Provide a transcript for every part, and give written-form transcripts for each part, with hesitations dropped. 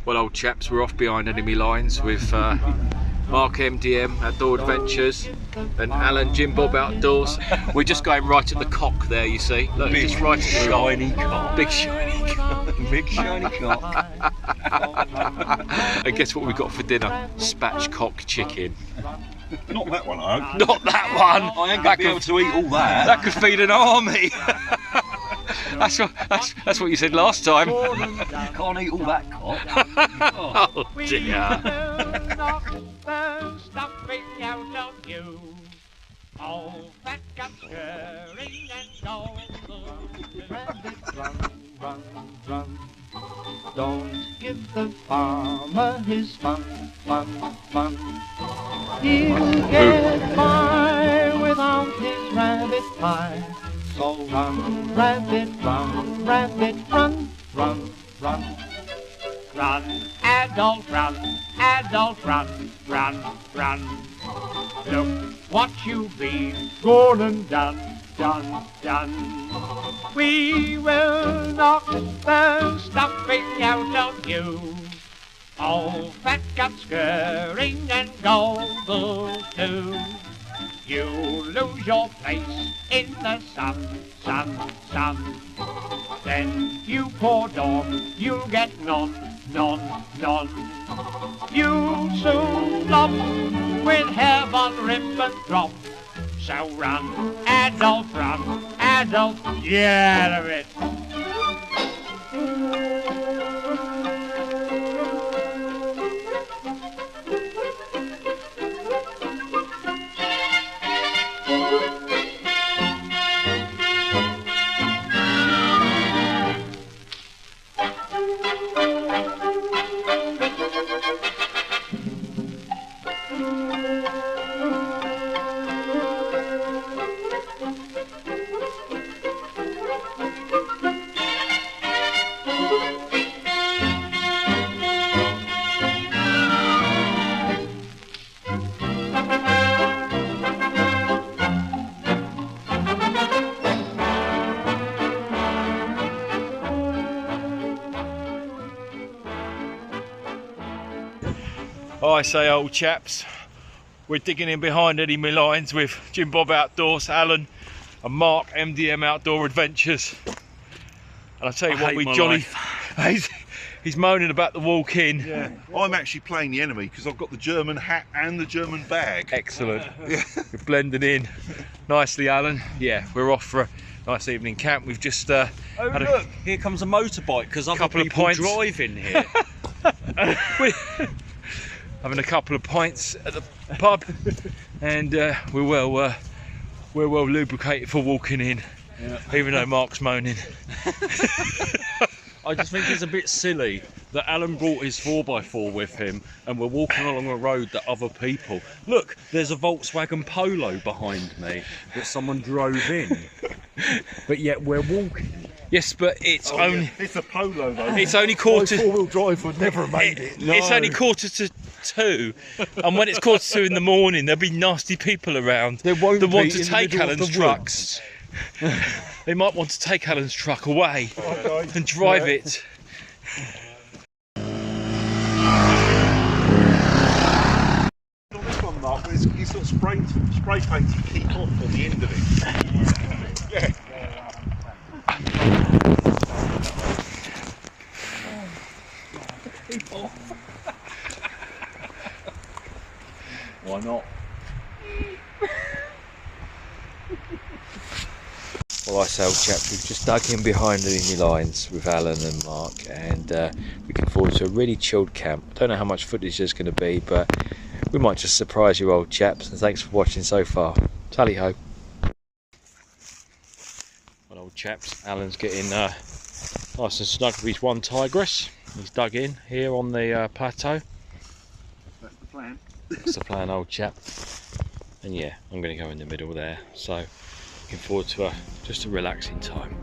Well, old chaps, we're off behind enemy lines with Mark MDM Outdoor Adventures and Alan Jim Bob Outdoors. We're just going right at the cock there, you see. Look, Big just right at the shiny cock. Big shiny cock. Big shiny cock. And guess what we got for dinner? Spatchcock chicken. Not that one, I hope. Not that one. I ain't gonna be able to eat all that. That could feed an army. That's what you said last time. Can't eat all that cock. Oh dear. Don't give the farmer his fun. He'll get by without his rabbit pie. So run, rabbit, run, run. Run, adult, run, run. Look what you've been gone and done. We will knock the stuffing out of you. All fat guts scurrying and gobble too. You lose your place in the sun. Then you poor dog, you'll get none. You'll soon flop with heaven ribbon drop. So run, adult, get out of it. I say, old chaps, we're digging in behind enemy lines with Jim Bob Outdoors, Alan and Mark MDM Outdoor Adventures. And I tell you what, we jolly... He's moaning about the walk in. Yeah, I'm actually playing the enemy because I've got the German hat and the German bag. Excellent. We're blending in nicely, Alan. Yeah, we're off for a nice evening camp. We've just had look, here comes a motorbike because other couple of people pints. drive in here. Having a couple of pints at the pub, and we're well lubricated for walking in, even though Mark's moaning. I just think it's a bit silly that Alan brought his 4x4 with him and we're walking along a road that other people... Look, there's a Volkswagen Polo behind me that someone drove in, but yet we're walking. Yes, but it's only... It's a Polo though. It's only quarter... My four-wheel drive would never have made it. No. It's only 1:45, and when it's 1:45 in the morning, there'll be nasty people around that want to take Alan's trucks. They might want to take Alan's truck away and drive it. On this one, Mark, he's got spray paint to keep off on the end of it. Yeah. Why not? Well, I say, old chaps, we've just dug in behind enemy lines with Alan and Mark, and looking forward to a really chilled camp. Don't know how much footage there's going to be, but we might just surprise you, old chaps. And thanks for watching so far. Tally ho. Well, old chaps, Alan's getting nice and snug with his one tigress. He's dug in here on the plateau. That's the plan. That's the plan, old chap. And yeah, I'm going to go in the middle there. So looking forward to just a relaxing time.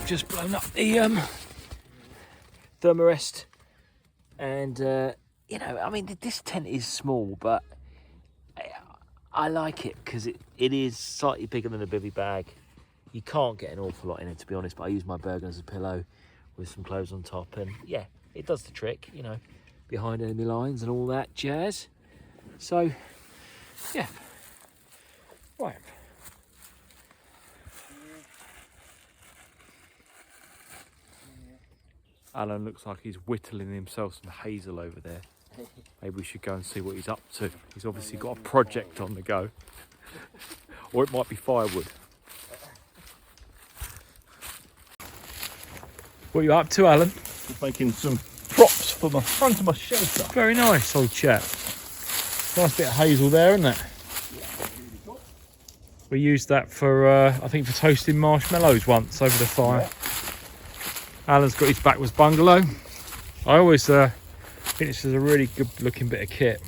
I've just blown up the thermarest, and you know, I mean, this tent is small, but I like it because it is slightly bigger than a bivvy bag. You can't get an awful lot in it, to be honest, but I use my Bergen as a pillow with some clothes on top, and yeah, it does the trick, you know, behind enemy lines and all that jazz. So yeah, right. Alan looks like he's whittling himself some hazel over there. Maybe we should go and see what he's up to. He's obviously got a project on the go. Or it might be firewood. What are you up to, Alan? Just making some props for the front of my shelter. Very nice, old chap. Nice bit of hazel there, isn't it? We used that for, I think, for toasting marshmallows once over the fire. Yeah. Alan's got his backwards bungalow. I always think this is a really good looking bit of kit.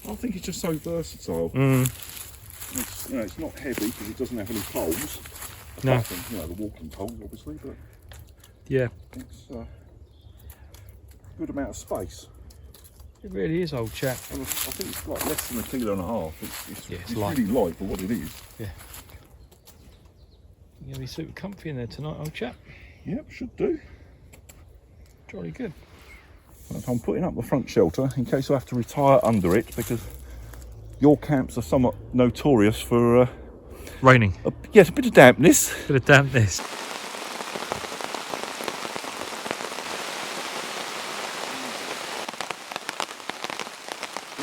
I think it's just so versatile. It's, you know, it's not heavy because it doesn't have any poles. No. Apart from, you know, the walking poles, obviously, but yeah, it's a good amount of space. It really is, old chap. And I think it's like less than 1.5 kilos. It's light. really light for what it is. Yeah. You're gonna be super comfy in there tonight, old chap. Yep, should do. Jolly good. I'm putting up the front shelter in case I have to retire under it, because your camps are somewhat notorious for raining. Yes, a bit of dampness. Bit of dampness.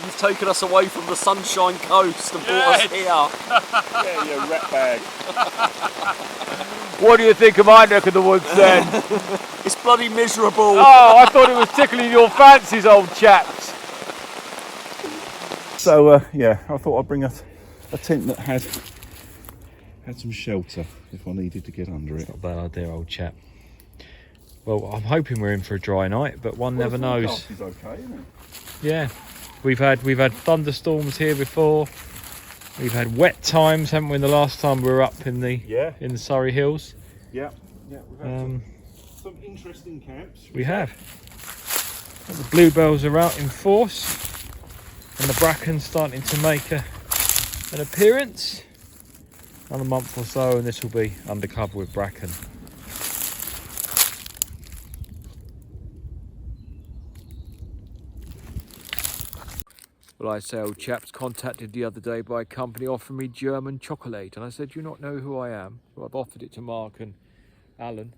You've taken us away from the Sunshine Coast and brought us here. Yeah, you rat bag. What do you think of my neck of the woods then? It's bloody miserable. Oh, I thought it was tickling your fancies, old chaps. So yeah, I thought I'd bring a tent that had some shelter if I needed to get under it. Not a bad idea, old chap. Well, I'm hoping we're in for a dry night, but one never knows. Is okay, isn't it? Yeah, we've had thunderstorms here before. We've had wet times, haven't we? The last time we were up in the Surrey Hills. Yeah, yeah, we've had some interesting camps. We have. The bluebells are out in force, and the bracken's starting to make an appearance. Another month or so, and this will be undercover with bracken. Well, I say, old chaps, contacted the other day by a company offering me German chocolate, and I said, "Do you not know who I am?" So I've offered it to Mark and Alan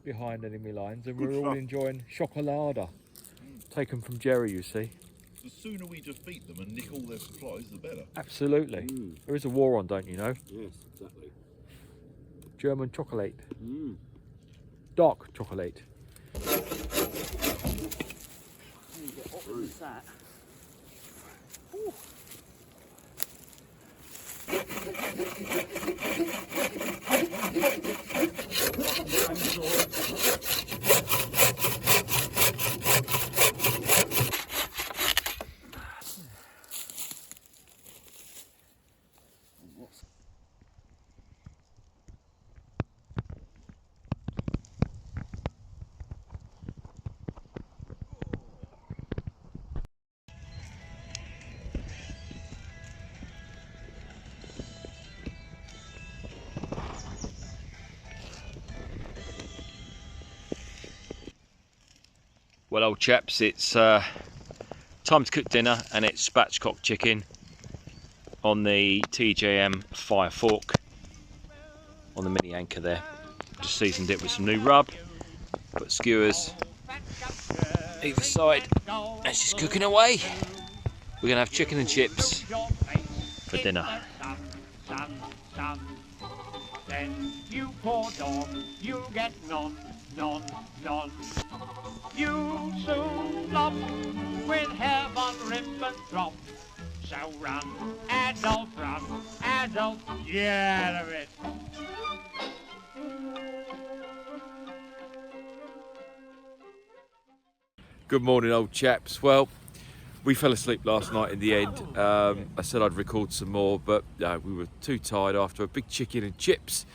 behind enemy lines, and we're all enjoying chocolada, taken from Jerry, you see. The sooner we defeat them and nick all their supplies, the better. Absolutely. There is a war on, don't you know? Yes, exactly. German chocolate. Dark chocolate. Well, old chaps, it's time to cook dinner, and it's spatchcock chicken on the TJM fire fork on the mini anchor there. Just seasoned it with some new rub, put skewers either side, and she's cooking away. We're gonna have chicken and chips for dinner. Then you poor dog, you'll get none, none, none. You soon flop with heaven ribbon drop. So run, adult, get out of it. Good morning, old chaps. Well, we fell asleep last night in the end. I said I'd record some more, but we were too tired after a big chicken and chips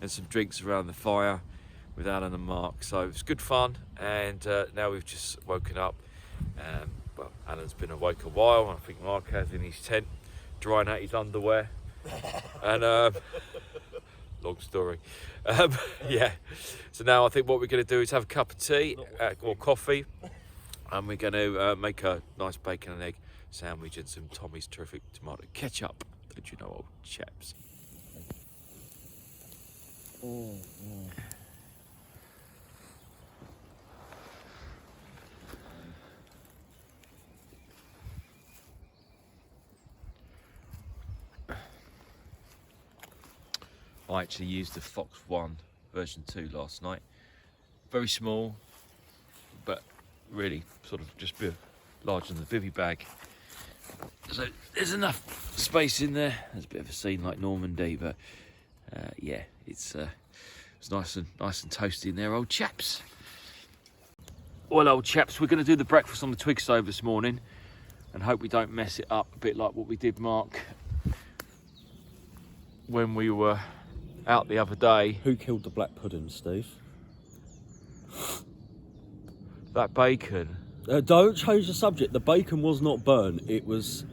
and some drinks around the fire with Alan and Mark. So it's good fun, and now we've just woken up. Well, Alan's been awake a while. I think Mark has in his tent, drying out his underwear. And long story. Yeah. So now I think what we're going to do is have a cup of tea or coffee, and we're going to make a nice bacon and egg sandwich and some Tommy's terrific tomato ketchup. Don't you know, Old Chaps? I actually used the Fox 1 version 2 last night. Very small, but really sort of just a bit larger than the bivvy bag. So there's enough space in there. There's a bit of a scene like Normandy, but yeah, it's nice and toasty in there, Old Chaps. Well, Old Chaps, we're going to do the breakfast on the twig stove this morning, and hope we don't mess it up a bit like what we did, Mark, when we were out the other day. Who killed the black pudding, Steve? That bacon. Don't change the subject. The bacon was not burnt. It was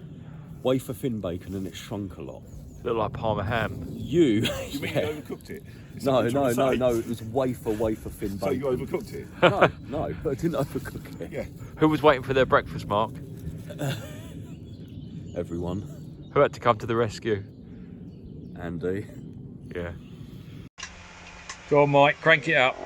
wafer thin bacon, and it shrunk a lot. Looked like Parma ham. You mean you overcooked it? Is that No, what you're no, trying to no, say? no. It was wafer thin bacon. So you overcooked it? No, I didn't overcook it. Yeah. Who was waiting for their breakfast, Mark? Everyone. Who had to come to the rescue? Andy. Yeah. Go on, Mike, crank it up. I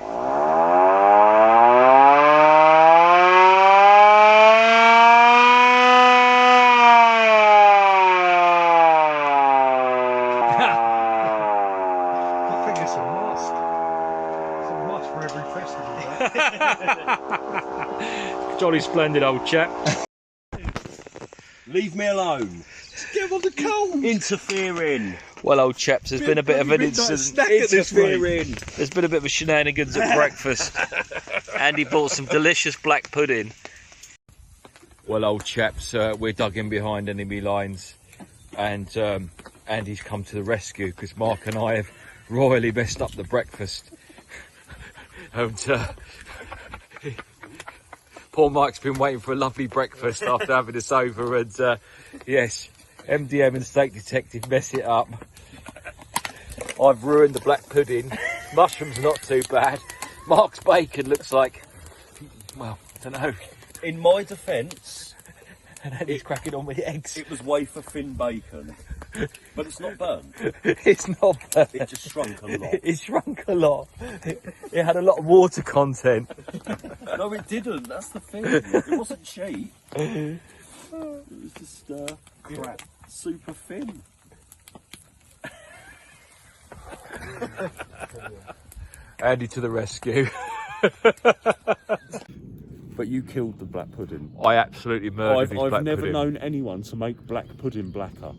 think it's a must. It's a must for every festival. Jolly splendid, Old Chap. Leave me alone. Get on the cold. Interfering. Well, Old Chaps, there's been a bit of an incident. Snack at this rate. Interfering. There's been a bit of a shenanigans at breakfast. Andy bought some delicious black pudding. Well, Old Chaps, we're dug in behind enemy lines, and Andy's come to the rescue because Mark and I have royally messed up the breakfast. And poor Mike's been waiting for a lovely breakfast after having us over, and yes, MDM and State Detective mess it up. I've ruined the black pudding. Mushrooms are not too bad. Mark's bacon looks like, well, I don't know. In my defence, And Andy's cracking on with eggs. it was wafer thin bacon, but it's not burnt. It's not bad. It just shrunk a lot. It shrunk a lot. It had a lot of water content. No, it didn't. That's the thing. It wasn't cheap. It was just crap, super thin. Andy to the rescue. But you killed the black pudding. I absolutely murdered his I've black never pudding. known anyone to make black pudding blacker.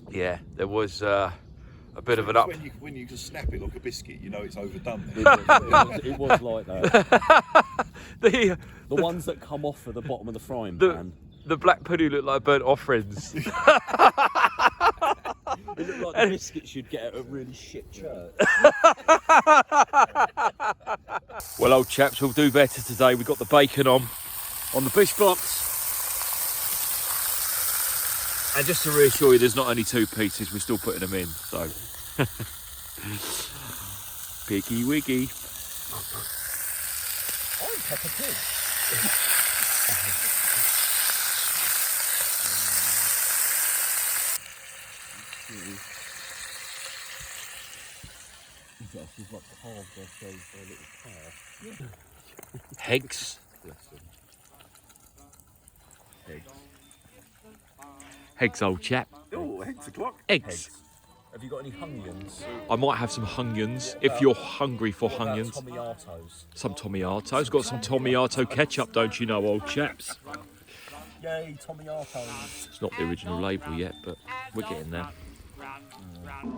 Yeah, there was a bit of an up. When you just snap it like a biscuit, you know it's overdone. It was like that. the The ones that come off at the bottom of the frying pan. the black pudding looked like burnt offerings. It looked like the biscuits you'd get at a really shit church. Well, Old Chaps, we'll do better today. We've got the bacon on the bush blocks. And just to reassure you, there's not only 2 pieces, we're still putting them in, so. Piggy wiggy. I'm Peppa Pig. She's like carved herself a little calf. Eggs. Eggs, Old Chap. Oh, eggs o'clock. Eggs. Have you got any Hungians? I might have some Hungians, if you're hungry for Hungians. Tomiatos. Some Tomiatos. Got some Tomiato ketchup, don't you know, Old Chaps? Yay, Tomiatos. It's not the original label yet, but we're getting there.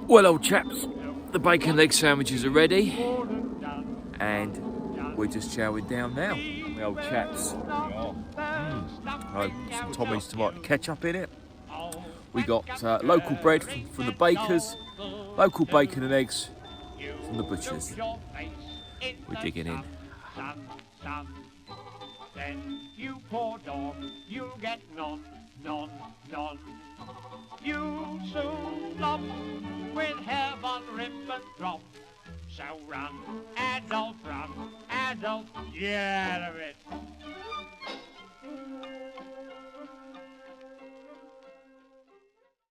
Well, Old Chaps, the bacon leg sandwiches are ready, and we're just chowing down now. The Old Chaps. Some Tommy's tomato ketchup in it. We got local bread from the bakers, local bacon and eggs, from the butchers. We're digging in. Sun. Then you poor dog, you'll get none. You'll soon flop with heaven ribbon drop. So run, adult, get out of it.